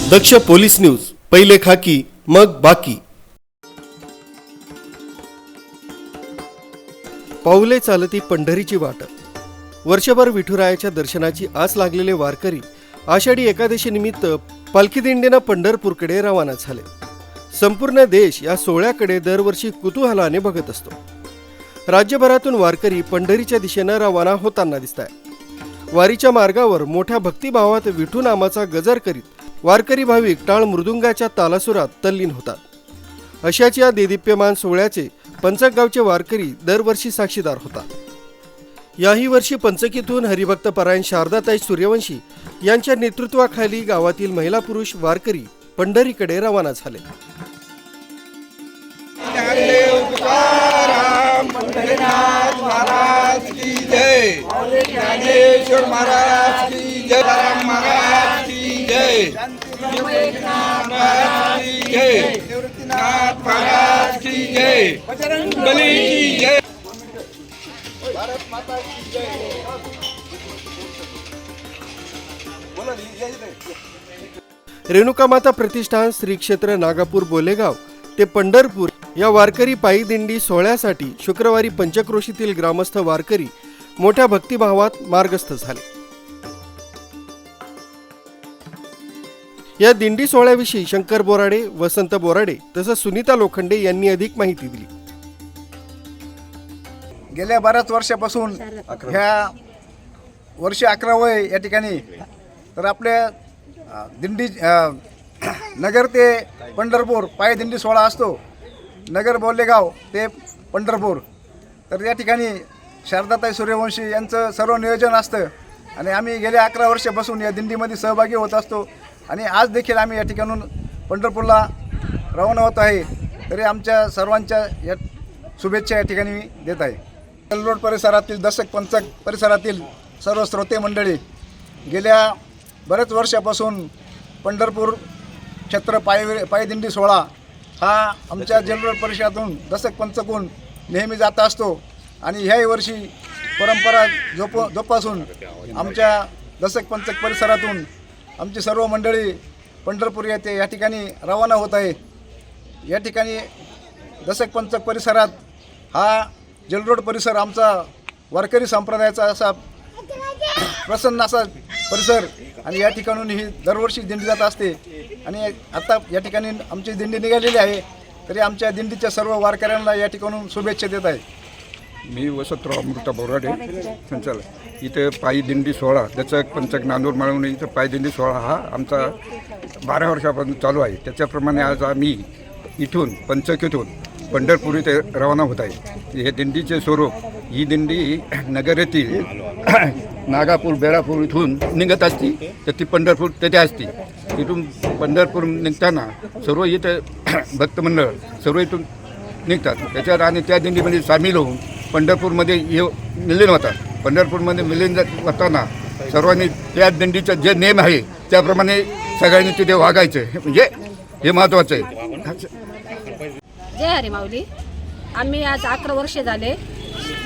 दक्ष police news, पहिले खाकी मग बाकी. पाऊले चालती पंढरीची वाट. वर्षभर विठुरायाच्या दर्शनाची आस लागलेले वारकरी आषाढी एकादशी निमित्त पालखी दिंडीनं पंढरपूरकडे रवाना झाले. संपूर्ण देश या सोहळ्याकडे दरवर्षी कुतूहलाने बघत असतो. राज्यभरातून वारकरी पंढरीच्या दिशेनं रवाना होताना दिसताय. वारीच्या मार्गावर मोठ्या भक्तिभावात विठू नामाचा गजर करीत वारकरी भाविक टाळ मृदुंगाच्या तालासुरात तल्लीन होतात. अशाच या देदीप्यमान सोहळ्याचे पंचकगावचे वारकरी दरवर्षी साक्षीदार होतात. याही वर्षी पंचकीतून हरिभक्त परायण शारदाताई सूर्यवंशी यांच्या नेतृत्वाखाली गावातील महिला पुरुष वारकरी पंढरीकडे रवाना झाले. पंढरीनाथ महाराज की जय, ज्ञानेश्वर महाराज की जय, महाराज की जय, महाराज की जय, निवृत्तीनाथ महाराज की जय, बजरंगबली की जय, भारत माता की जय. रेणुका माता प्रतिष्ठान श्री क्षेत्र नागापूर बोलेगाव ते पंढरपूर या वारकरी पायी दिंडी सोहळ्यासाठी शुक्रवारी पंचक्रोशीतील ग्रामस्थ वारकरी मोठ्या भक्तिभावात मार्गस्थ झाले. या दिंडी सोहळ्याविषयी शंकर बोराडे, वसंत बोराडे तसंच सुनीता लोखंडे यांनी अधिक माहिती दिली. गेल्या बऱ्याच वर्षापासून ह्या वर्ष 11 या ठिकाणी तर आपल्या दिंडी नगर ते पंढरपूर पायी दिंडी सोहळा असतो. नगर बोलेगाव ते पंढरपूर. तर या ठिकाणी शारदाताई सूर्यवंशी यांचं सर्व नियोजन असतं आणि आम्ही गेल्या 11 वर्षापासून या दिंडीमध्ये सहभागी होत असतो आणि आज देखील आम्ही या ठिकाणून पंढरपूरला रवाना होत आहे. तरी आमच्या सर्वांच्या या शुभेच्छा या ठिकाणी मी देत आहे. रोड परिसरातील दशक पंचक परिसरातील सर्व श्रोते मंडळी गेल्या बऱ्याच वर्षापासून पंढरपूर क्षेत्र पायी दिंडी सोहळा हा आमच्या जेलरोड परिसरातून दशक पंचकून नेहमी जात असतो आणि ह्याही वर्षी परंपरा जोपासून आमच्या दशक पंचक परिसरातून आमची सर्व मंडळी पंढरपूर येथे या ठिकाणी रवाना होत आहे. या ठिकाणी दशक पंचक परिसरात हा जेलरोड परिसर आमचा वारकरी संप्रदायाचा असा प्रसन्न असा परिसर आणि या ठिकाणून ही दरवर्षी दिंडी जात असते आणि आता या ठिकाणी आमची दिंडी निघालेली आहे. तरी आमच्या दिंडीच्या सर्व वारकऱ्यांना या ठिकाणून शुभेच्छा देत आहे. मी वसंतराव अमृता बोराडे संचालक. इथे पायी दिंडी सोहळा दचक पंचक नांदूर माळवणी इथं पायी दिंडी सोहळा हा आमचा 12 वर्षापासून चालू आहे. त्याच्याप्रमाणे आज आम्ही इथून पंचकीतून पंढरपूर इथे रवाना होत आहे. हे दिंडीचे स्वरूप ही दिंडी नगर येथील नागापूर बेळापूर इथून निघत असते तर ती पंढरपूर तेथे असते. इथून पंढरपूर निघताना सर्व इथे भक्तमंडळ सर्व इथून निघतात. त्याच्यात आणि त्या दिंडीमध्ये सामील होऊन पंढरपूरमध्ये विलीन होतात. पंढरपूरमध्ये विलीन होताना सर्वांनी त्या दिंडीचं जे नेम आहे त्याप्रमाणे सगळ्यांनी तिथे वागायचं म्हणजे हे महत्त्वाचं आहे. जय हरी माऊली. आम्ही आज 11 वर्षे झाले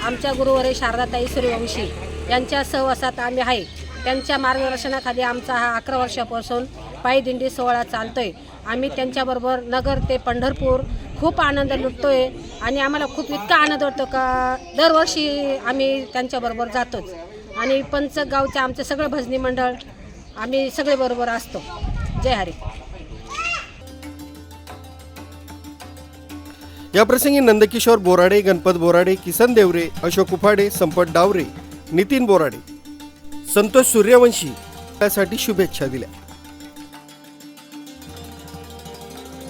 आमच्या गुरुवारी शारदाताई सूर्यवंशी यांच्या सहवासात आम्ही आहे. त्यांच्या मार्गदर्शनाखाली आमचा हा 11 वर्षापासून पायी दिंडी सोहळा चालतोय. आम्ही त्यांच्याबरोबर नगर ते पंढरपूर खूप आनंद लुटतोय आणि आम्हाला खूप इतका आनंद वाटतो का दरवर्षी आम्ही त्यांच्याबरोबर जातोच आणि पंचगावचे आमचे सगळे भजनी मंडळ आम्ही सगळे बरोबर असतो. जय हरी. या प्रसंगी नंदकिशोर बोराडे, गणपत बोराडे, किसन देवरे, अशोक उफाडे, संपत डावरे, नितीन बोराडे, संतोष सूर्यवंशी यासाठी शुभेच्छा दिल्या.